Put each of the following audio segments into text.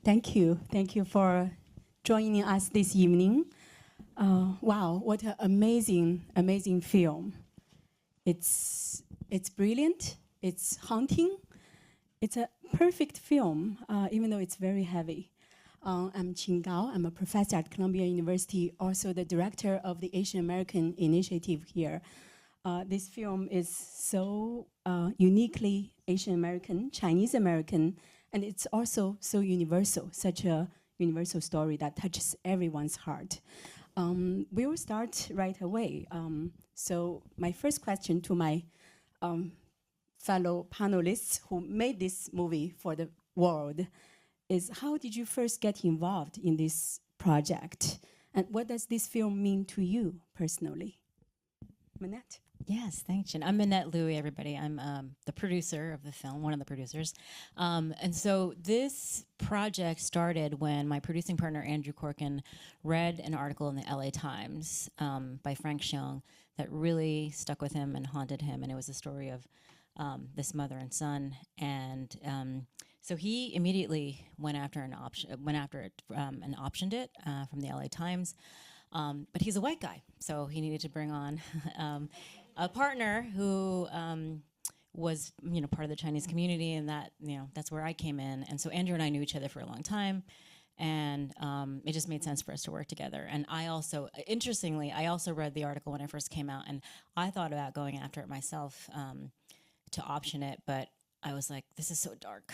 Thank you. Thank you for joining us this evening. Wow, what an amazing, amazing film. It's brilliant, it's haunting, it's a perfect film, even though it's very heavy. I'm Qin Gao, I'm a professor at Columbia University, also the director of the Asian American Initiative here. This film is so uniquely Asian American, Chinese American, and it's also so universal, such a universal story that touches everyone's heart. We will start right away. So my first question to my fellow panelists who made this movie for the world is, how did you first get involved in this project? And what does this film mean to you personally? Mynette? Yes, thanks, Jen. I'm Mynette Louie, everybody. I'm the producer of the film, one of the producers. And so this project started when my producing partner, Andrew Corkin, read an article in the LA Times by Frank Shou that really stuck with him and haunted him. And it was a story of this mother and son. And so he immediately went after it and optioned it from the LA Times. But he's a white guy, so he needed to bring on a partner who was, part of the Chinese community, and that, that's where I came in. And so Andrew and I knew each other for a long time, and it just made sense for us to work together. And I also, interestingly, I also read the article when it first came out, and I thought about going after it myself to option it, but I was like, this is so dark.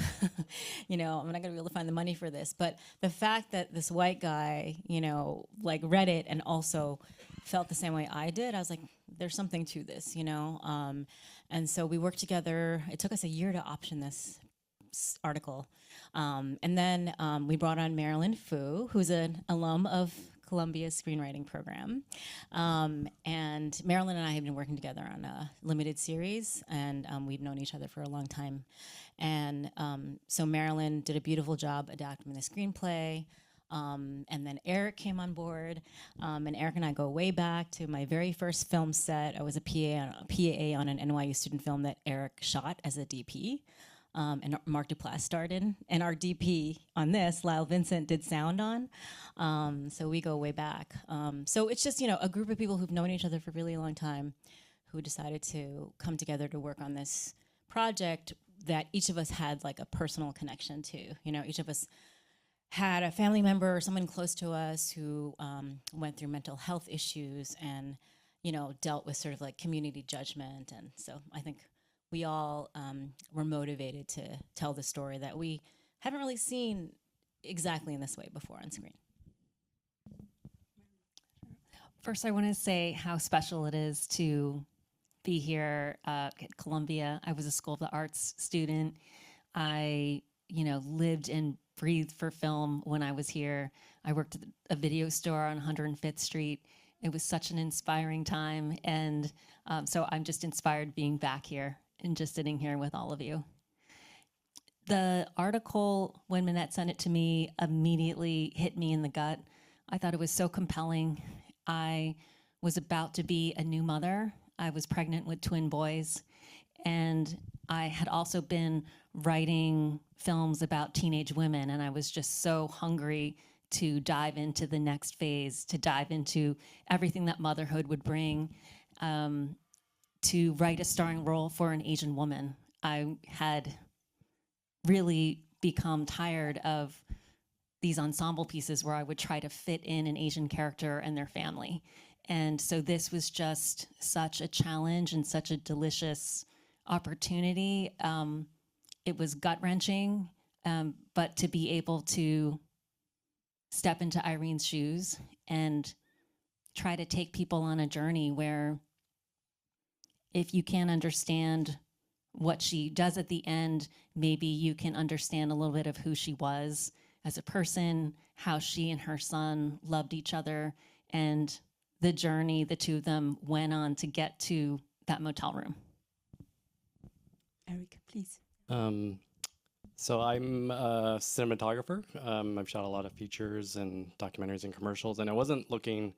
I'm not gonna be able to find the money for this. But the fact that this white guy, read it and also felt the same way I did, I was like, there's something to this, And so we worked together. It took us a year to option this article. And then we brought on Marilyn Fu, who's an alum of Columbia's screenwriting program. And Marilyn and I have been working together on a limited series, and we've known each other for a long time. And so Marilyn did a beautiful job adapting the screenplay. And then Eric came on board, and Eric and I go way back to my very first film set. I was a PA on an NYU student film that Eric shot as a DP. And Mark Duplass started, and our DP on this, Lyle Vincent, did sound on. So we go way back. So it's just, a group of people who've known each other for a really long time who decided to come together to work on this project that each of us had like a personal connection to. Each of us had a family member or someone close to us who went through mental health issues and, dealt with sort of like community judgment. And so I think we all were motivated to tell the story that we haven't really seen exactly in this way before on screen. First, I want to say how special it is to be here at Columbia. I was a School of the Arts student. I, lived and breathed for film when I was here. I worked at a video store on 105th Street. It was such an inspiring time, and so I'm just inspired being back here and just sitting here with all of you. The article, when Mynette sent it to me, immediately hit me in the gut. I thought it was so compelling. I was about to be a new mother. I was pregnant with twin boys, and I had also been writing films about teenage women, and I was just so hungry to dive into the next phase, to dive into everything that motherhood would bring. To write a starring role for an Asian woman. I had really become tired of these ensemble pieces where I would try to fit in an Asian character and their family. And so this was just such a challenge and such a delicious opportunity. It was gut-wrenching, but to be able to step into Irene's shoes and try to take people on a journey where if you can't understand what she does at the end, maybe you can understand a little bit of who she was as a person, how she and her son loved each other, and the journey the two of them went on to get to that motel room. Eric, please. So I'm a cinematographer. I've shot a lot of features and documentaries and commercials, and I wasn't looking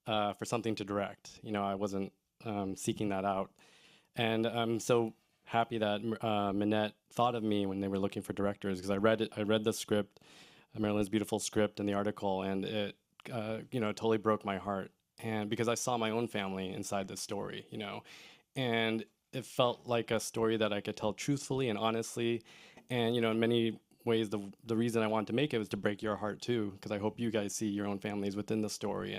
for something to direct. I wasn't seeking that out. And I'm so happy that Mynette thought of me when they were looking for directors, because I read the script, Marilyn's beautiful script and the article, and it, totally broke my heart. And because I saw my own family inside this story, and it felt like a story that I could tell truthfully and honestly. And, in many ways, the reason I wanted to make it was to break your heart too, because I hope you guys see your own families within the story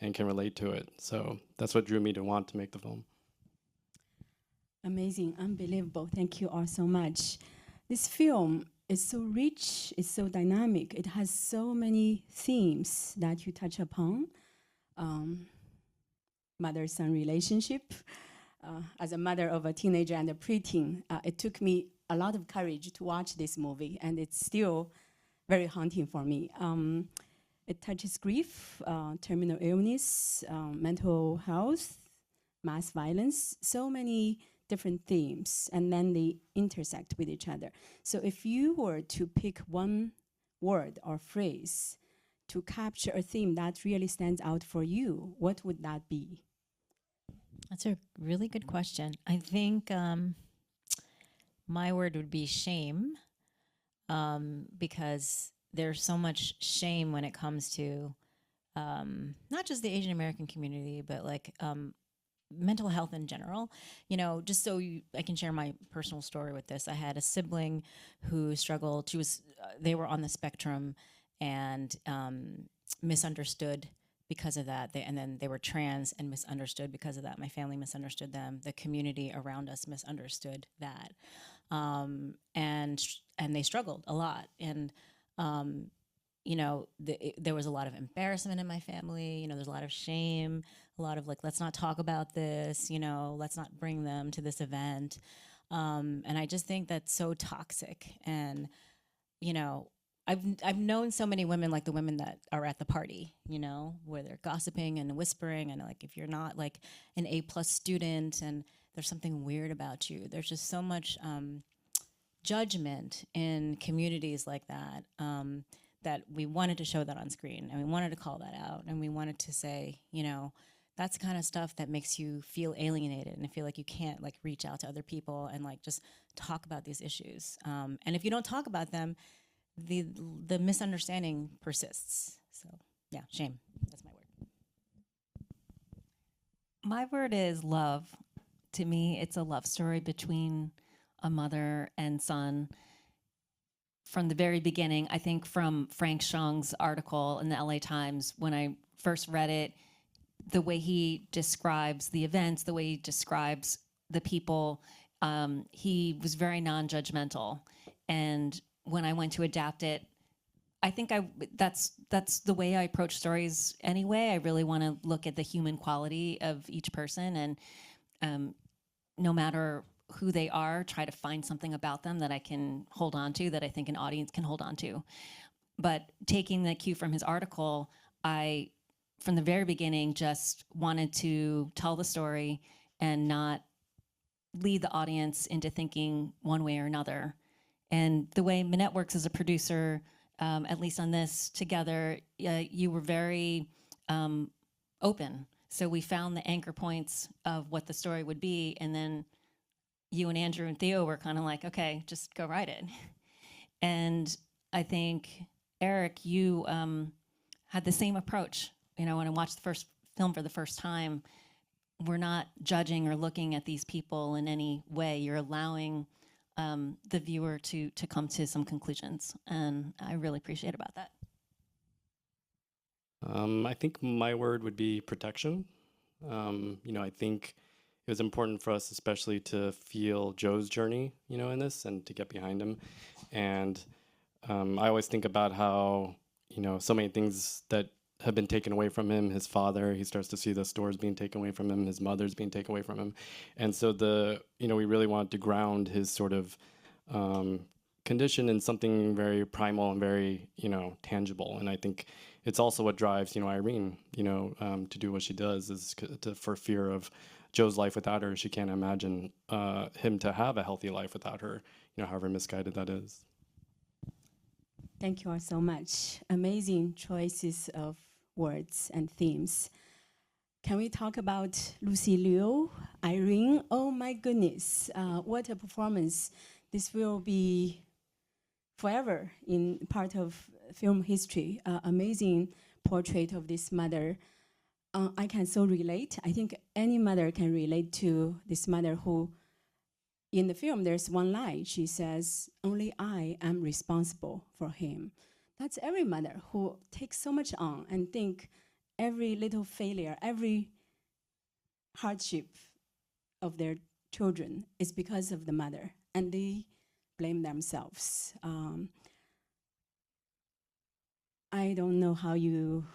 and can relate to it. So that's what drew me to want to make the film. Amazing, unbelievable. Thank you all so much. This film is so rich, it's so dynamic. It has so many themes that you touch upon. Mother-son relationship. As a mother of a teenager and a preteen, it took me a lot of courage to watch this movie, and it's still very haunting for me. It touches grief, terminal illness, mental health, mass violence, so many different themes, and then they intersect with each other. So if you were to pick one word or phrase to capture a theme that really stands out for you, what would that be? That's a really good question. I think my word would be shame, because there's so much shame when it comes to not just the Asian American community, but like mental health in general. Just so I can share my personal story with this. I had a sibling who struggled. They were on the spectrum and misunderstood because of that. And then they were trans and misunderstood because of that. My family misunderstood them. The community around us misunderstood that. And they struggled a lot. And, there was a lot of embarrassment in my family. There's a lot of shame, a lot of like, let's not talk about this, let's not bring them to this event. And I just think that's so toxic. And, I've known so many women, like the women that are at the party, where they're gossiping and whispering, and like if you're not like an A+ student and there's something weird about you, there's just so much judgment in communities like that, that we wanted to show that on screen, and we wanted to call that out, and we wanted to say, that's the kind of stuff that makes you feel alienated and feel like you can't like reach out to other people and like just talk about these issues. And if you don't talk about them, the misunderstanding persists. So yeah, shame. That's my word. My word is love. To me, it's a love story between a mother and son. From the very beginning, I think from Frank Shung's article in the LA Times, when I first read it, the way he describes the events, the way he describes the people, he was very non-judgmental. And when I went to adapt it, I think that's the way I approach stories anyway. I really want to look at the human quality of each person, and no matter who they are, try to find something about them that I can hold on to, that I think an audience can hold on to. But taking the cue from his article, I, from the very beginning, just wanted to tell the story and not lead the audience into thinking one way or another. And the way Mynette works as a producer, at least on this together, you were very open. So we found the anchor points of what the story would be, and then you and Andrew and Theo were kind of like, okay, just go write it. And I think, Eric, you had the same approach. When I watched the first film for the first time, we're not judging or looking at these people in any way. You're allowing the viewer to come to some conclusions, and I really appreciate about that. I think my word would be protection. I think it was important for us, especially to feel Joe's journey, in this, and to get behind him. And I always think about how, so many things that have been taken away from him. His father, he starts to see the stores being taken away from him. His mother's being taken away from him. And so we really wanted to ground his sort of condition in something very primal and very, tangible. And I think it's also what drives, Irene, to do what she does, is for fear of Joe's life without her. She can't imagine him to have a healthy life without her, however misguided that is. Thank you all so much. Amazing choices of words and themes. Can we talk about Lucy Liu, Irene? Oh my goodness, what a performance. This will be forever in part of film history. Amazing portrait of this mother. I can so relate. I think any mother can relate to this mother who, in the film, there's one line. She says, "Only I am responsible for him." That's every mother who takes so much on and think every little failure, every hardship of their children is because of the mother, and they blame themselves. I don't know how you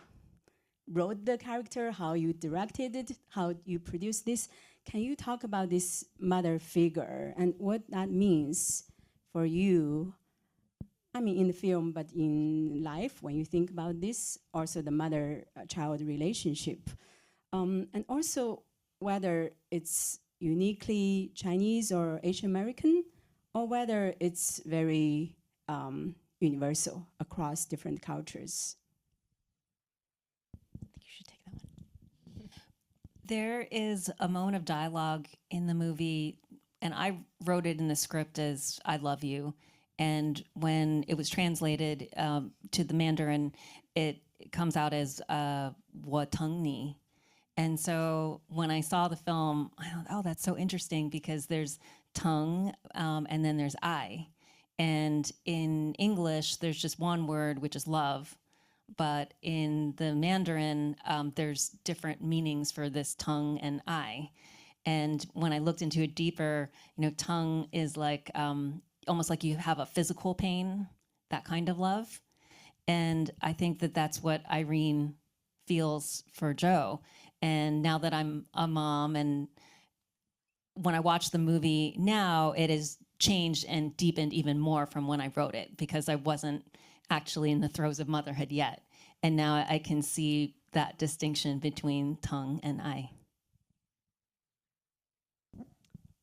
wrote the character, how you directed it, how you produced this. Can you talk about this mother figure and what that means for you? I mean, in the film, but in life, when you think about this, also the mother-child relationship. And also whether it's uniquely Chinese or Asian American, or whether it's very universal across different cultures. I think you should take that one. There is a moment of dialogue in the movie, and I wrote it in the script as "I love you." And when it was translated to the Mandarin, it comes out as "wo teng ni." And so when I saw the film, I thought, oh, that's so interesting because there's tongue and then there's I. And in English, there's just one word, which is love. But in the Mandarin, there's different meanings for this tongue and I. And when I looked into it deeper, you know, tongue is like almost like you have a physical pain, that kind of love. And I think that that's what Irene feels for Zhou. And now that I'm a mom, and when I watch the movie now, it has changed and deepened even more from when I wrote it, because I wasn't actually in the throes of motherhood yet. And now I can see that distinction between tongue and I.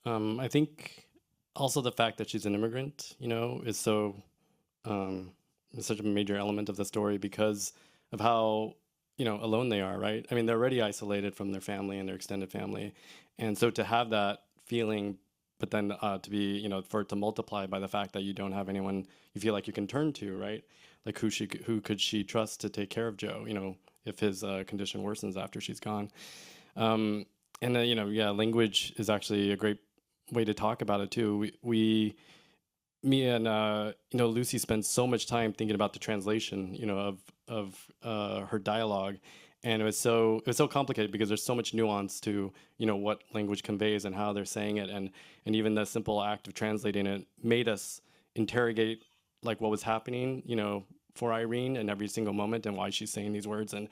I think also the fact that she's an immigrant, you know, is so is such a major element of the story because of how, you know, alone they are, right? I mean, they're already isolated from their family and their extended family, and so to have that feeling, but then to be, you know, for it to multiply by the fact that you don't have anyone you feel like you can turn to, right? Like who could she trust to take care of Zhou, you know, if his condition worsens after she's gone? And then, you know, yeah, language is actually a great way to talk about it too. Me and you know, Lucy spent so much time thinking about the translation, you know, of her dialogue, and it was so complicated because there's so much nuance to, you know, what language conveys and how they're saying it, and even the simple act of translating it made us interrogate like what was happening, you know, for Irene in every single moment and why she's saying these words, and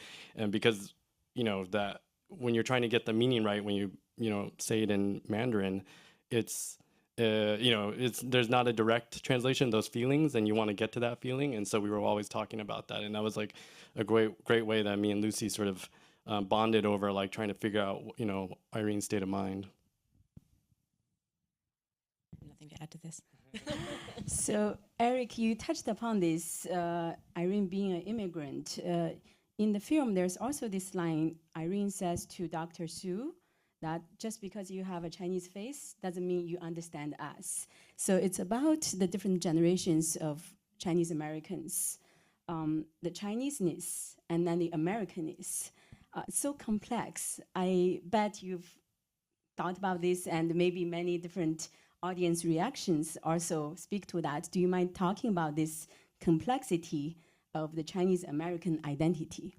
because, you know, that when you're trying to get the meaning right, when you know, say it in Mandarin, it's you know, there's not a direct translation of those feelings, and you want to get to that feeling, and so we were always talking about that, and that was like a great way that me and Lucy sort of bonded over like trying to figure out, you know, Irene's state of mind. Nothing to add to this. So, Eric, you touched upon this, Irene being an immigrant. In the film, there's also this line Irene says to Dr. Shou, that just because you have a Chinese face doesn't mean you understand us. So it's about the different generations of Chinese Americans, the Chineseness and then the Americanness. So complex. I bet you've thought about this, and maybe many different audience reactions also speak to that. Do you mind talking about this complexity of the Chinese American identity?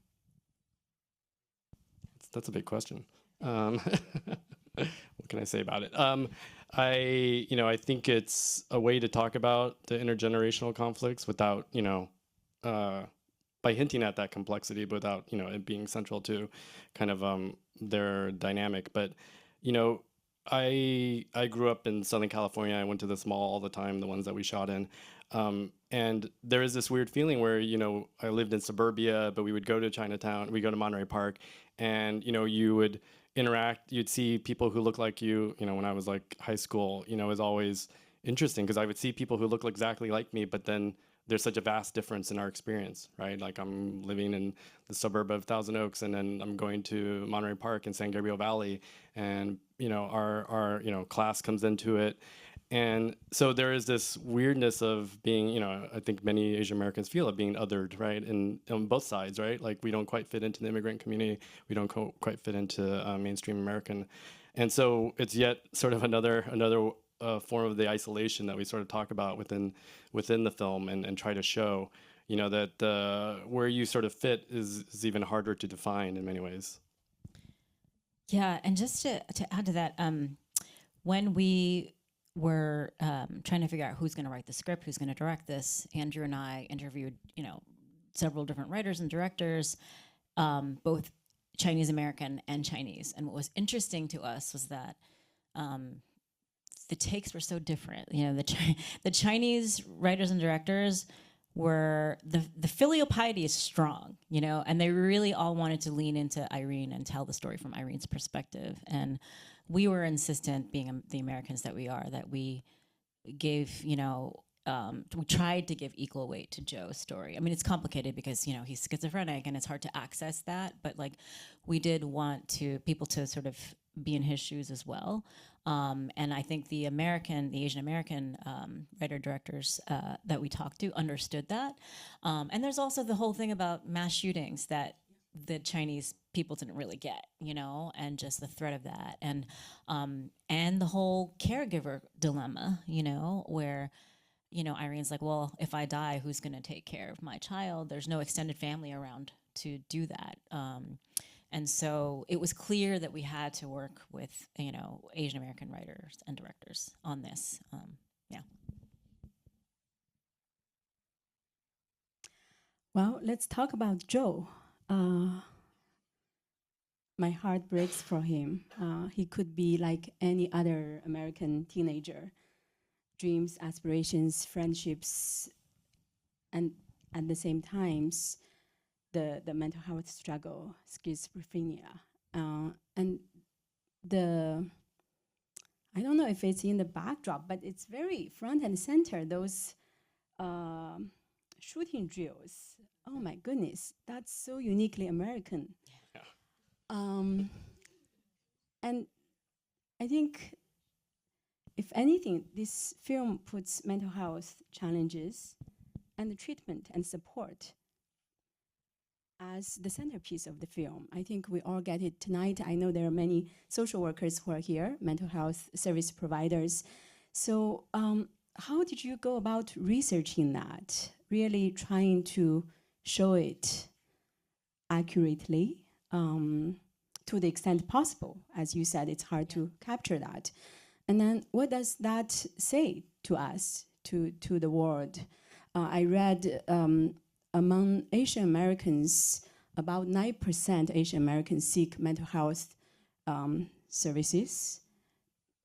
That's a big question. What can I say about it? I think it's a way to talk about the intergenerational conflicts without, you know, by hinting at that complexity, but without, you know, it being central to kind of their dynamic. But, you know, I grew up in Southern California. I went to this mall all the time, the ones that we shot in. And there is this weird feeling where, you know, I lived in suburbia, but we would go to Chinatown, we go to Monterey Park, and, you know, you would interact, you'd see people who look like you know, when I was like high school, you know, it was always interesting because I would see people who look exactly like me, but then there's such a vast difference in our experience, right? Like I'm living in the suburb of Thousand Oaks, and then I'm going to Monterey Park in San Gabriel Valley, and, you know, our you know, class comes into it. And so there is this weirdness of being, you know, I think many Asian Americans feel of being othered, right? And on both sides, right? Like we don't quite fit into the immigrant community. We don't quite fit into mainstream American. And so it's yet sort of another form of the isolation that we sort of talk about within the film and try to show, you know, that where you sort of fit is even harder to define in many ways. Yeah, and just to add to that, when we were trying to figure out who's going to write the script, who's going to direct this, Andrew and I interviewed, you know, several different writers and directors, both Chinese American and Chinese. And what was interesting to us was that the takes were so different. You know, the Chinese writers and directors were the filial piety is strong, you know, and they really all wanted to lean into Irene and tell the story from Irene's perspective. And we were insistent, being the Americans that we are, that we gave, you know, we tried to give equal weight to Zhou's story. I mean, it's complicated because, you know, he's schizophrenic and it's hard to access that, but like we did want people to sort of be in his shoes as well. And I think the Asian American writer directors that we talked to understood that. And there's also the whole thing about mass shootings that the Chinese people didn't really get, you know, and just the threat of that, and the whole caregiver dilemma, you know, where, you know, Irene's like, well, if I die, who's going to take care of my child? There's no extended family around to do that. And so it was clear that we had to work with, you know, Asian American writers and directors on this. Yeah. Well, let's talk about Zhou. My heart breaks for him. He could be like any other American teenager. Dreams, aspirations, friendships, and at the same times, the mental health struggle, schizophrenia. And I don't know if it's in the backdrop, but it's very front and center, those shooting drills. Oh my goodness, that's so uniquely American. Yeah. And I think, if anything, this film puts mental health challenges and the treatment and support as the centerpiece of the film. I think we all get it tonight. I know there are many social workers who are here, mental health service providers. So how did you go about researching that? Really trying to show it accurately to the extent possible. As you said, it's hard to capture that. And then what does that say to us, to the world? I read among Asian Americans, about 9% Asian Americans seek mental health services,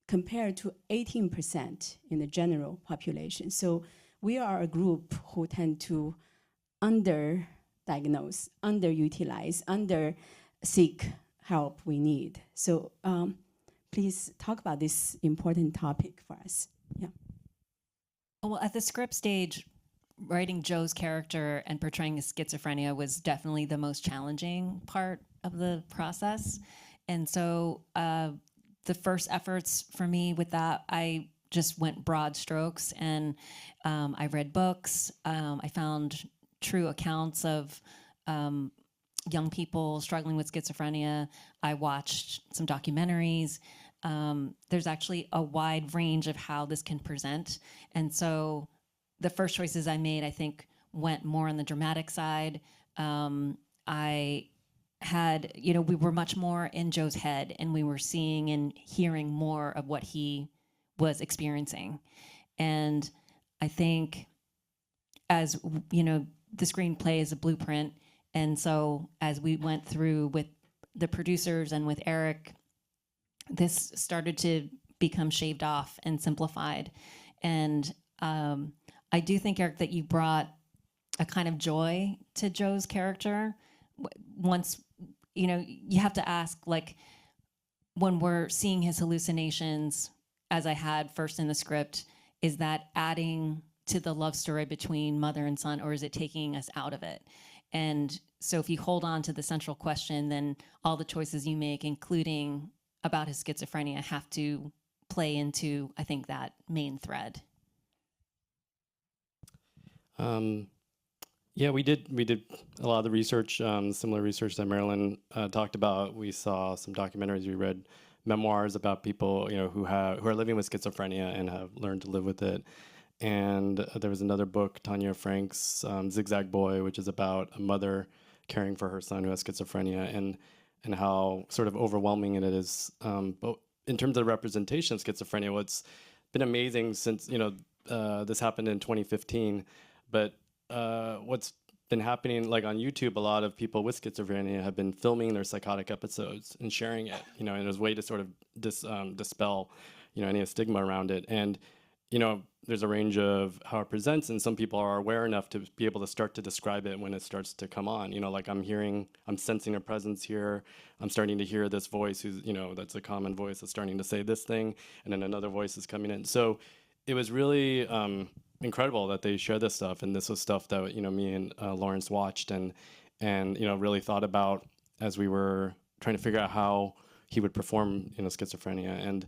compared to 18% in the general population. So we are a group who tend to underdiagnose, underutilize, seek help we need. So please talk about this important topic for us. Yeah. Well, at the script stage, writing Zhou's character and portraying his schizophrenia was definitely the most challenging part of the process. And so the first efforts for me with that, I just went broad strokes, and I read books. I found true accounts of young people struggling with schizophrenia. I watched some documentaries. There's actually a wide range of how this can present. And so the first choices I made, I think, went more on the dramatic side. I had, you know, we were much more in Zhou's head, and we were seeing and hearing more of what he was experiencing. And I think, as you know, the screenplay is a blueprint. And so as we went through with the producers and with Eric, this started to become shaved off and simplified. And I do think, Eric, that you brought a kind of joy to Zhou's character. Once, you know, you have to ask, like, when we're seeing his hallucinations, as I had first in the script, is that adding to the love story between mother and son, or is it taking us out of it? And so if you hold on to the central question, then all the choices you make, including about his schizophrenia, have to play into, I think, that main thread. Yeah, we did a lot of the research, similar research that Marilyn talked about. We saw some documentaries, we read memoirs about people, who are living with schizophrenia and have learned to live with it. And there was another book, Tanya Frank's Zigzag Boy, which is about a mother caring for her son who has schizophrenia, and how sort of overwhelming it is. But in terms of representation of schizophrenia, what's been amazing since this happened in 2015, but what's been happening, like on YouTube, a lot of people with schizophrenia have been filming their psychotic episodes and sharing it, and as a way to sort of dispel, any stigma around it. And there's a range of how it presents, and some people are aware enough to be able to start to describe it when it starts to come on. Like I'm sensing a presence here. I'm starting to hear this voice who's, that's a common voice that's starting to say this thing, and then another voice is coming in. So it was really incredible that they shared this stuff, and this was stuff that me and Lawrence watched and really thought about as we were trying to figure out how he would perform schizophrenia.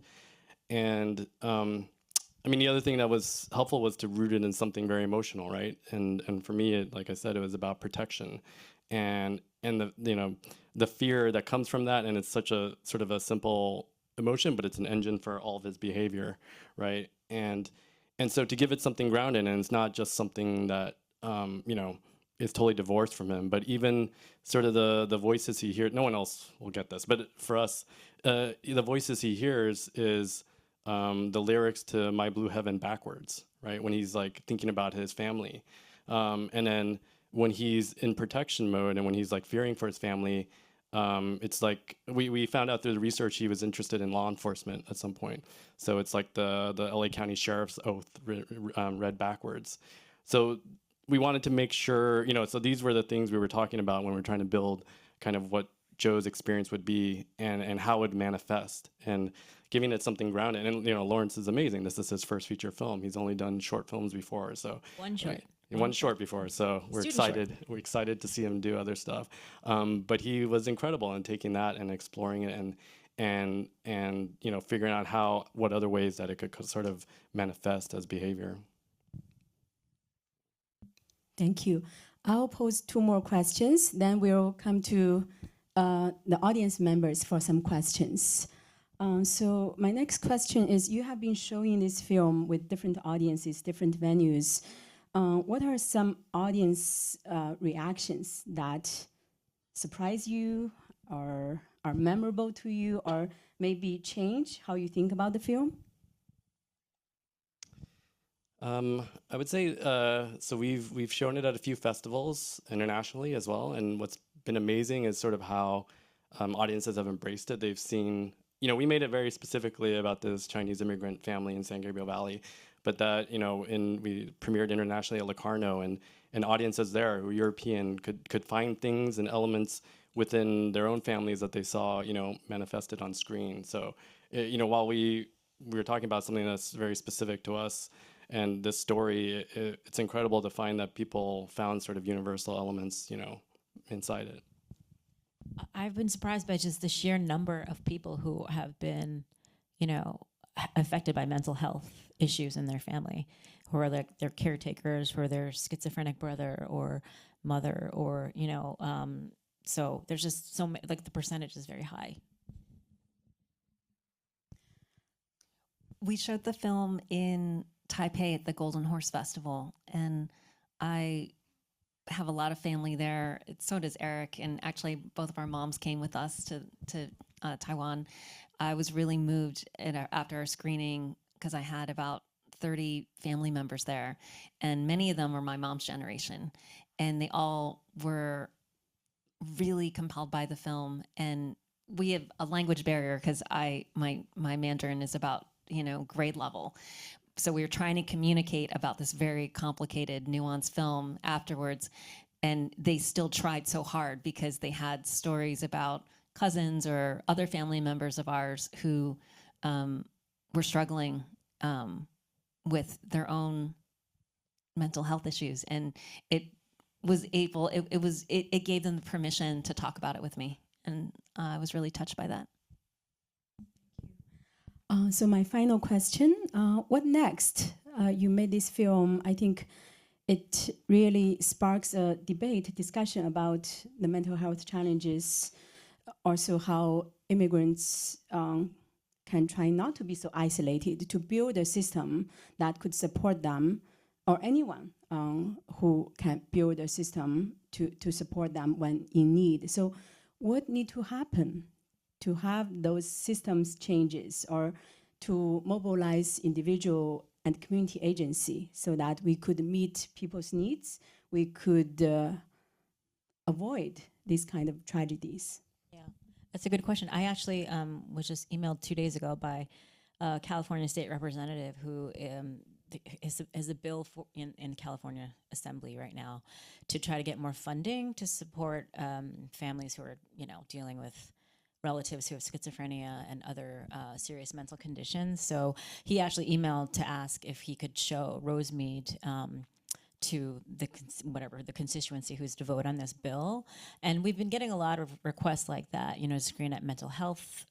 And I mean, the other thing that was helpful was to root it in something very emotional, right? And for me, like I said, it was about protection, and the fear that comes from that, and it's such a sort of a simple emotion, but it's an engine for all of his behavior, right? And so to give it something grounded, and it's not just something that is totally divorced from him, but even sort of the voices he hears. No one else will get this, but for us, the voices he hears is the lyrics to My Blue Heaven backwards, right? When he's like thinking about his family. And then when he's in protection mode and when he's like fearing for his family, it's like we found out through the research he was interested in law enforcement at some point. So it's like the LA County Sheriff's oath read backwards. So we wanted to make sure, so these were the things we were talking about when we were trying to build kind of what Joe's experience would be and how it would manifest, and giving it something grounded. And Lawrence is amazing. This is his first feature film. He's only done short films before, so One short. Right? One short before, so we're excited. Short. We're excited to see him do other stuff. But he was incredible in taking that and exploring it and figuring out what other ways that it could sort of manifest as behavior. Thank you. I'll pose 2 more questions, then we'll come to the audience members for some questions. So my next question is, you have been showing this film with different audiences, different venues. What are some audience reactions that surprise you or are memorable to you, or maybe change how you think about the film? I would say, so we've shown it at a few festivals internationally as well, and what's been amazing is sort of how audiences have embraced it. They've seen, we made it very specifically about this Chinese immigrant family in San Gabriel Valley, but that, we premiered internationally at Locarno, and audiences there who are European could find things and elements within their own families that they saw, manifested on screen. So, while we were talking about something that's very specific to us, and this story, it's incredible to find that people found sort of universal elements, inside it. I've been surprised by just the sheer number of people who have been, affected by mental health issues in their family, who are like their caretakers for their schizophrenic brother or mother, or, so there's just so many, like the percentage is very high. We showed the film in Taipei at the Golden Horse Festival, and I have a lot of family there. So does Eric, and actually both of our moms came with us to Taiwan. I was really moved after our screening because I had about 30 family members there, and many of them were my mom's generation, and they all were really compelled by the film. And we have a language barrier because my Mandarin is about grade level. So we were trying to communicate about this very complicated, nuanced film afterwards, and they still tried so hard because they had stories about cousins or other family members of ours who were struggling with their own mental health issues, and it gave them the permission to talk about it with me, and I was really touched by that. So my final question, what next? You made this film, I think it really sparks a debate, discussion about the mental health challenges, also how immigrants can try not to be so isolated, to build a system that could support them, or anyone who can build a system to support them when in need. So what needs to happen to have those systems changes, or to mobilize individual and community agency so that we could meet people's needs, we could avoid these kind of tragedies? Yeah, that's a good question. I actually was just emailed 2 days ago by a California state representative who is a bill in California Assembly right now to try to get more funding to support families who are, dealing with relatives who have schizophrenia and other serious mental conditions. So he actually emailed to ask if he could show Rosemead to the constituency who's to vote on this bill. And we've been getting a lot of requests like that, screen at mental health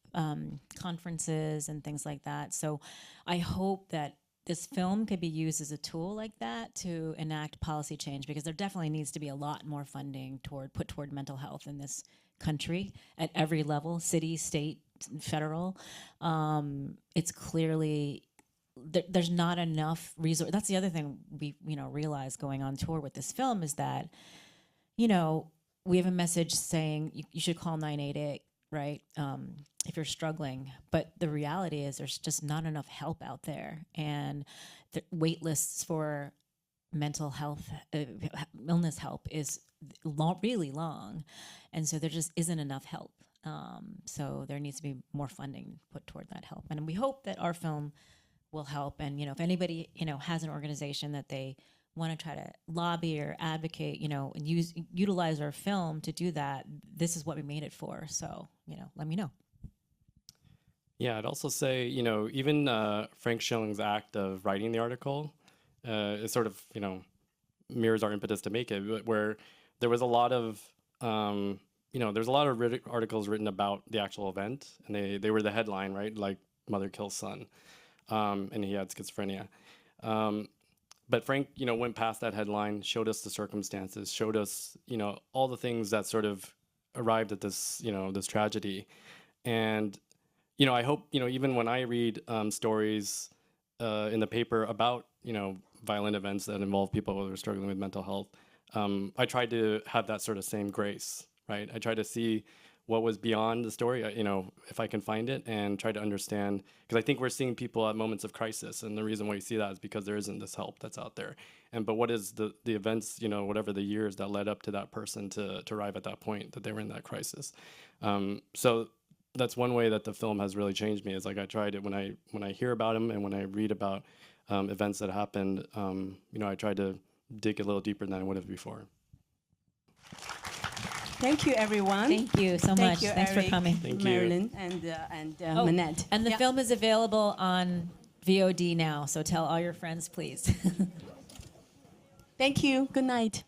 conferences and things like that. So I hope that this film could be used as a tool like that to enact policy change, because there definitely needs to be a lot more funding put toward mental health in this country at every level, city, state, federal. It's clearly there's not enough resource. That's the other thing we realized going on tour with this film is that we have a message saying you should call 988, right? If you're struggling, but the reality is there's just not enough help out there, and the wait lists for mental health illness help is really long, and so there just isn't enough help. So there needs to be more funding put toward that help, and we hope that our film will help. And if anybody has an organization that they want to try to lobby or advocate, and utilize our film to do that, this is what we made it for. So let me know. Yeah, I'd also say, even Frank Schilling's act of writing the article is sort of, mirrors our impetus to make it, where there was a lot of, there's a lot of articles written about the actual event, and they were the headline, right? Like mother kills son, and he had schizophrenia. But Frank, went past that headline, showed us the circumstances, showed us, all the things that sort of arrived at this, this tragedy. And I hope, even when I read stories in the paper about, violent events that involve people who are struggling with mental health, I try to have that sort of same grace, right? I try to see what was beyond the story, if I can find it, and try to understand, because I think we're seeing people at moments of crisis, and the reason why you see that is because there isn't this help that's out there. But what is the events, whatever the years that led up to that person to arrive at that point that they were in that crisis. So that's one way that the film has really changed me, is like I tried it when I hear about them and when I read about events that happened, I tried to dig a little deeper than I would have before. Thank you, everyone. Thank you so much. You, Thanks Eric, for coming. Thank Marilyn, you. and Mynette. And the film is available on VOD now, so tell all your friends, please. Thank you. Good night.